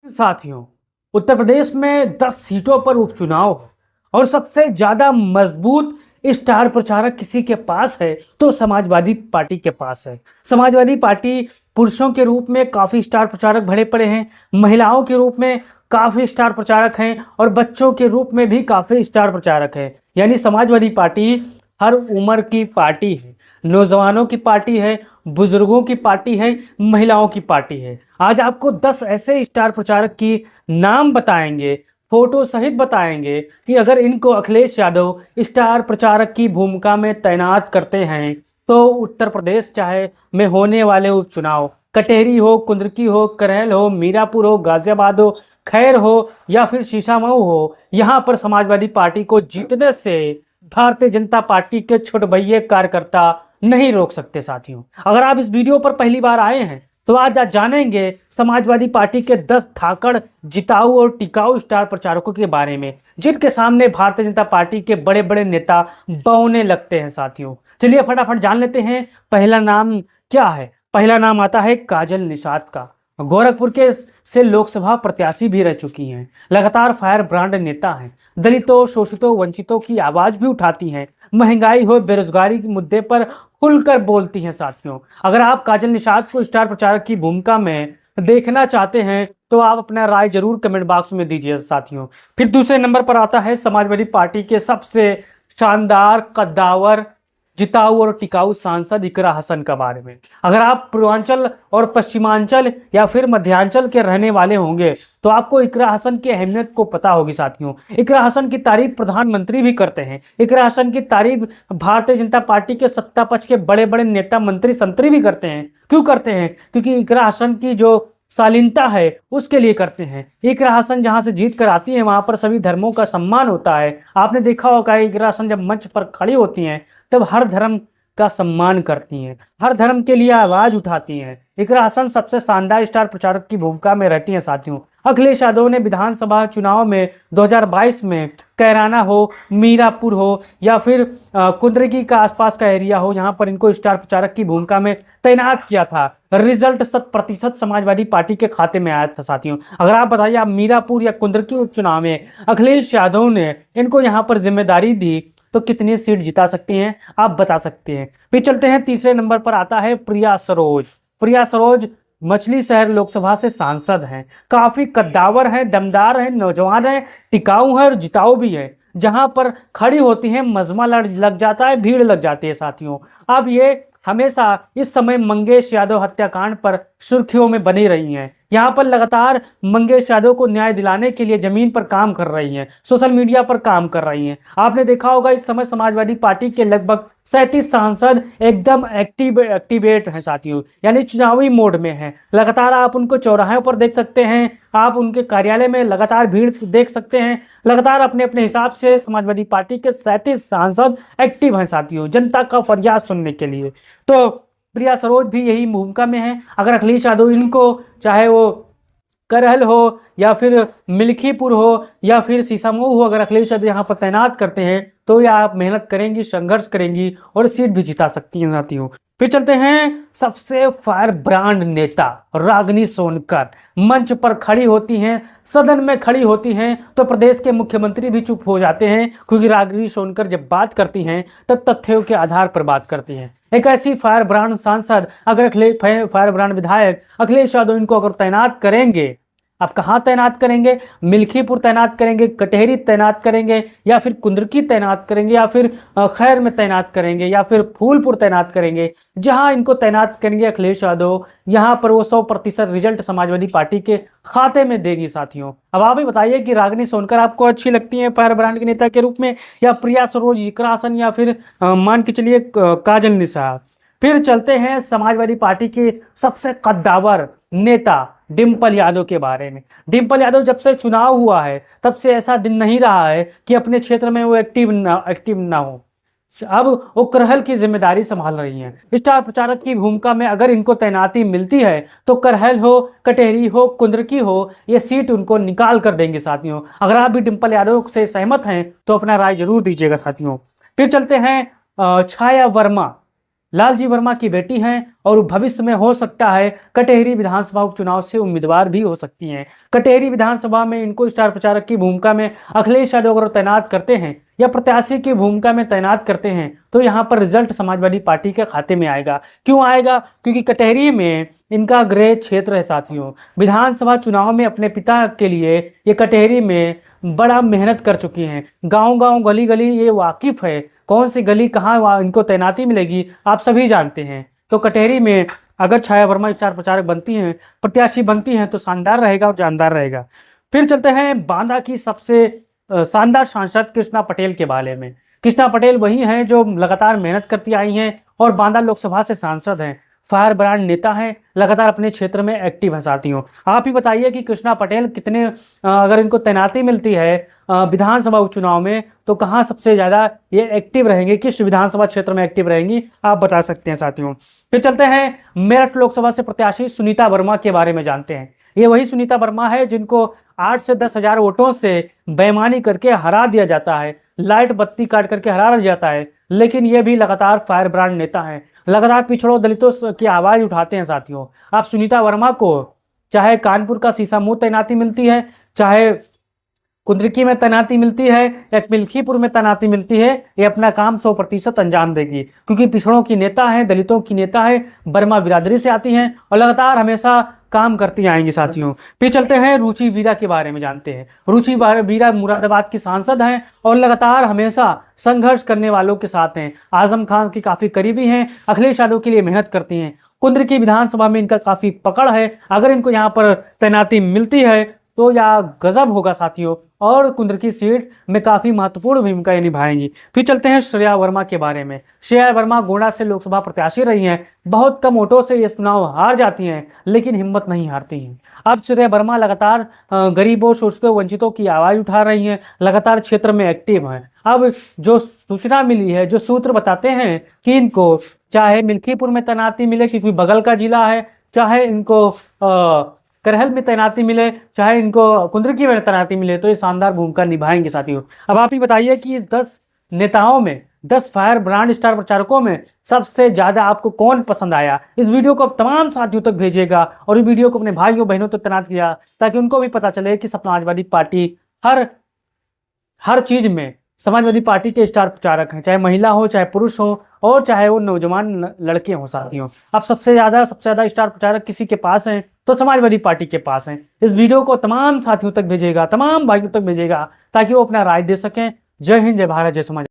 साथियों, उत्तर प्रदेश में 10 सीटों पर उपचुनाव है और सबसे ज्यादा मजबूत स्टार प्रचारक किसी के पास है तो समाजवादी पार्टी के पास है। समाजवादी पार्टी पुरुषों के रूप में काफी स्टार प्रचारक भरे पड़े हैं, महिलाओं के रूप में काफी स्टार प्रचारक हैं और बच्चों के रूप में भी काफी स्टार प्रचारक हैं। यानी समाजवादी पार्टी हर उम्र की पार्टी है, नौजवानों की पार्टी है, बुजुर्गों की पार्टी है, महिलाओं की पार्टी है। आज आपको 10 ऐसे स्टार प्रचारक की नाम बताएंगे, फोटो सहित बताएंगे कि अगर इनको अखिलेश यादव स्टार प्रचारक की भूमिका में तैनात करते हैं तो उत्तर प्रदेश चाहे में होने वाले उपचुनाव कटेहरी हो, कुंदरकी हो, करहल हो, मीरापुर हो, गाजियाबाद हो, खैर हो या फिर शीशामऊ हो, यहाँ पर समाजवादी पार्टी को जीतने से भारतीय जनता पार्टी के छोटे भैये कार्यकर्ता नहीं रोक सकते। साथियों, अगर आप इस वीडियो पर पहली बार आए हैं तो आज जानेंगे समाजवादी पार्टी के 10 धाकड़, जिताऊ और टिकाऊ स्टार प्रचारकों के बारे में, जिनके सामने भारतीय जनता पार्टी के बड़े बड़े नेता बौने लगते हैं। साथियों, चलिए फटाफट जान लेते हैं पहला नाम क्या है। पहला नाम आता है काजल निषाद का। गोरखपुर के से लोकसभा प्रत्याशी भी रह चुकी हैं, लगातार फायर ब्रांड नेता हैं, दलितों, शोषितों, वंचितों की आवाज भी उठाती हैं, महंगाई हो, बेरोजगारी के मुद्दे पर खुलकर बोलती हैं। साथियों, अगर आप काजल निषाद को स्टार प्रचारक की भूमिका में देखना चाहते हैं तो आप अपना राय जरूर कमेंट बॉक्स में दीजिए। साथियों, फिर दूसरे नंबर पर आता है समाजवादी पार्टी के सबसे शानदार, कद्दावर, जिताऊ और टिकाऊ सांसद इकरा हसन के बारे में। अगर आप पूर्वांचल और पश्चिमांचल या फिर मध्यांचल के रहने वाले होंगे तो आपको इकरा हसन की अहमियत को पता होगी। साथियों, इकरा हसन की तारीफ प्रधानमंत्री भी करते हैं, इकरा हसन की तारीफ भारतीय जनता पार्टी के सत्ता पक्ष के बड़े बड़े नेता, मंत्री, संतरी भी करते हैं। क्यों करते हैं? क्योंकि इकरा हसन की जो शालीनता है उसके लिए करते हैं। इकरा हसन जहां से जीत कर आती है वहां पर सभी धर्मों का सम्मान होता है। आपने देखा होगा इकरा हसन जब मंच पर खड़ी होती हैं तब हर धर्म का सम्मान करती हैं, हर धर्म के लिए आवाज उठाती हैं। इकरा हसन सबसे शानदार स्टार प्रचारक की भूमिका में रहती हैं। साथियों, अखिलेश यादव ने विधानसभा चुनाव में 2022 में कैराना हो, मीरापुर हो या फिर कुंदरकी का आसपास का एरिया हो, यहाँ पर इनको स्टार प्रचारक की भूमिका में तैनात किया था। रिजल्ट 100% समाजवादी पार्टी के खाते में आया था। साथियों, अगर आप बताइए, आप मीरापुर या कुंदरकी उपचुनाव में अखिलेश यादव ने इनको यहाँ पर जिम्मेदारी दी तो कितनी सीट जिता सकती हैं, आप बता सकते हैं। फिर चलते हैं, तीसरे नंबर पर आता है प्रिया सरोज। प्रिया सरोज मछली शहर लोकसभा से सांसद हैं, काफी कद्दावर हैं, दमदार हैं, नौजवान हैं, टिकाऊ हैं और जिताऊ भी है। जहां पर खड़ी होती हैं मजमा लग जाता है, भीड़ लग जाती है। साथियों, अब ये हमेशा इस समय मंगेश यादव हत्याकांड पर सुर्खियों में बनी रही हैं। यहाँ पर लगातार मंगेश यादव को न्याय दिलाने के लिए जमीन पर काम कर रही हैं, सोशल मीडिया पर काम कर रही हैं। आपने देखा होगा इस समय समाजवादी पार्टी के लगभग 37 सांसद एकदम एक्टिवेट हैं। साथियों, यानी चुनावी मोड में हैं। लगातार आप उनको चौराहों पर देख सकते हैं, आप उनके कार्यालय में लगातार भीड़ देख सकते हैं। लगातार अपने अपने हिसाब से समाजवादी पार्टी के 37 सांसद एक्टिव हैं। साथियों, जनता का फरियाद सुनने के लिए। तो प्रिया सरोज भी यही भूमिका में है। अगर अखिलेश यादव इनको चाहे वो करहल हो या फिर मिल्खीपुर हो या फिर शीशामऊ हो, अगर अखिलेश यादव यहाँ पर तैनात करते हैं तो या आप मेहनत करेंगी, संघर्ष करेंगी और सीट भी जिता सकती हैं। साथियों, फिर चलते हैं, सबसे फायर ब्रांड नेता रागिनी सोनकर मंच पर खड़ी होती हैं, सदन में खड़ी होती हैं तो प्रदेश के मुख्यमंत्री भी चुप हो जाते हैं, क्योंकि रागिनी सोनकर जब बात करती हैं तब तथ्यों के आधार पर बात करती हैं। एक ऐसी फायर ब्रांड सांसद, अगर फायर ब्रांड विधायक अखिलेश यादव इनको अगर तैनात करेंगे, आप कहाँ तैनात करेंगे? मिल्खीपुर तैनात करेंगे, कटेहरी तैनात करेंगे या फिर कुंदरकी तैनात करेंगे या फिर खैर में तैनात करेंगे या फिर फूलपुर तैनात करेंगे? जहां इनको तैनात करेंगे अखिलेश यादव, यहाँ पर वो 100% रिजल्ट समाजवादी पार्टी के खाते में देगी। साथियों, अब आप ही बताइए कि रागिनी सोनकर आपको अच्छी लगती है फायर ब्रांड के नेता के रूप में, या प्रिया सरोज, इकरा हसन या फिर मान के चलिए काजल निषाद? फिर चलते हैं समाजवादी पार्टी के सबसे कद्दावर नेता डिम्पल यादव के बारे में। डिम्पल यादव जब से चुनाव हुआ है तब से ऐसा दिन नहीं रहा है कि अपने क्षेत्र में वो एक्टिव ना हो। अब वो करहल की जिम्मेदारी संभाल रही हैं। स्टार प्रचारक की भूमिका में अगर इनको तैनाती मिलती है तो करहल हो, कटेहरी हो, कुंदरकी हो, ये सीट उनको निकाल कर देंगे। साथियों, अगर आप भी डिम्पल यादव से सहमत हैं तो अपना राय जरूर दीजिएगा। साथियों, फिर चलते हैं छाया वर्मा। लालजी वर्मा की बेटी हैं और भविष्य में हो सकता है कटेहरी विधानसभा उपचुनाव से उम्मीदवार भी हो सकती हैं। कटेहरी विधानसभा में इनको स्टार प्रचारक की भूमिका में अखिलेश यादव अगर तैनात करते हैं या प्रत्याशी की भूमिका में तैनात करते हैं तो यहाँ पर रिजल्ट समाजवादी पार्टी के खाते में आएगा। क्यों आएगा? क्योंकि कटेहरी में इनका गृह क्षेत्र है साथियों। विधानसभा चुनाव में अपने पिता के लिए ये कटेहरी में बड़ा मेहनत कर चुकी हैं। गांव-गांव, गली-गली ये वाकिफ है, कौन सी गली कहाँ इनको तैनाती मिलेगी आप सभी जानते हैं। तो कटेहरी में अगर छाया वर्मा स्टार प्रचारक बनती हैं, प्रत्याशी बनती हैं तो शानदार रहेगा और जानदार रहेगा। फिर चलते हैं बांदा की सबसे शानदार सांसद कृष्णा पटेल के बारे में। कृष्णा पटेल वही हैं जो लगातार मेहनत करती आई हैं और बांदा लोकसभा से सांसद हैं, फायर ब्रांड नेता हैं, लगातार अपने क्षेत्र में एक्टिव है साथियों। आप ही बताइए कि कृष्णा पटेल कितने अगर इनको तैनाती मिलती है विधानसभा उपचुनाव में तो कहाँ सबसे ज़्यादा ये एक्टिव रहेंगे, किस विधानसभा क्षेत्र में एक्टिव रहेंगी आप बता सकते हैं साथियों। फिर चलते हैं मेरठ लोकसभा से प्रत्याशी सुनीता वर्मा के बारे में जानते हैं। ये वही सुनीता वर्मा है जिनको 8 से 10 हज़ार वोटों से बेईमानी करके हरा दिया जाता है, लाइट बत्ती काट करके हरा दिया जाता है, लेकिन ये भी लगातार फायर ब्रांड नेता हैं, लगातार पिछड़ों दलितों की आवाज़ उठाते हैं साथियों। आप सुनीता वर्मा को चाहे कानपुर का शीशामुंह तैनाती मिलती है, चाहे कुंद्रिकी में तैनाती मिलती है या मिल्खीपुर में तैनाती मिलती है, ये अपना काम 100% अंजाम देगी क्योंकि पिछड़ों की नेता है, दलितों की नेता है, वर्मा बिरादरी से आती हैं और लगातार हमेशा काम करती आएंगी साथियों। फिर चलते हैं रुचि वीरा के बारे में जानते हैं। रुचि वीरा मुरादाबाद की सांसद हैं और लगातार हमेशा संघर्ष करने वालों के साथ हैं। आजम खान की काफ़ी करीबी हैं, अखिलेश यादव के लिए मेहनत करती हैं। कुंद्रिकी विधानसभा में इनका काफ़ी पकड़ है, अगर इनको यहाँ पर तैनाती मिलती है तो या गजब होगा साथियों और कुंद्रिकी सीट में काफ़ी महत्वपूर्ण भूमिका ये निभाएंगी। फिर चलते हैं श्रेया वर्मा के बारे में। श्रेया वर्मा गोंडा से लोकसभा प्रत्याशी रही हैं, बहुत कम वोटों से ये चुनाव हार जाती हैं लेकिन हिम्मत नहीं हारती हैं। अब श्रेया वर्मा लगातार गरीबों, शोषितों, वंचितों की आवाज़ उठा रही हैं, लगातार क्षेत्र में एक्टिव हैं। अब जो सूचना मिली है, जो सूत्र बताते हैं कि इनको चाहे मिल्खीपुर में तैनाती मिले क्योंकि बगल का जिला है, चाहे इनको करहल में तैनाती मिले, चाहे इनको कुंद्रिकी में तैनाती मिले तो ये शानदार भूमिका निभाएंगे साथियों। अब आप ही बताइए कि 10 नेताओं में, 10 फायर ब्रांड स्टार प्रचारकों में सबसे ज़्यादा आपको कौन पसंद आया? इस वीडियो को आप तमाम साथियों तक भेजिएगा और इस वीडियो को अपने भाइयों बहनों तक तैनात किया ताकि उनको भी पता चले कि समाजवादी पार्टी हर चीज़ में समाजवादी पार्टी के स्टार प्रचारक हैं, चाहे महिला हो, चाहे पुरुष हो और चाहे वो नौजवान लड़के हों साथियों। अब सबसे ज़्यादा स्टार प्रचारक किसी के पास हैं तो समाजवादी पार्टी के पास हैं। इस वीडियो को तमाम साथियों तक भेजिएगा, तमाम भाइयों तक भेजिएगा ताकि वो अपना राय दे सकें। जय हिंद, जय भारत, जय समाज।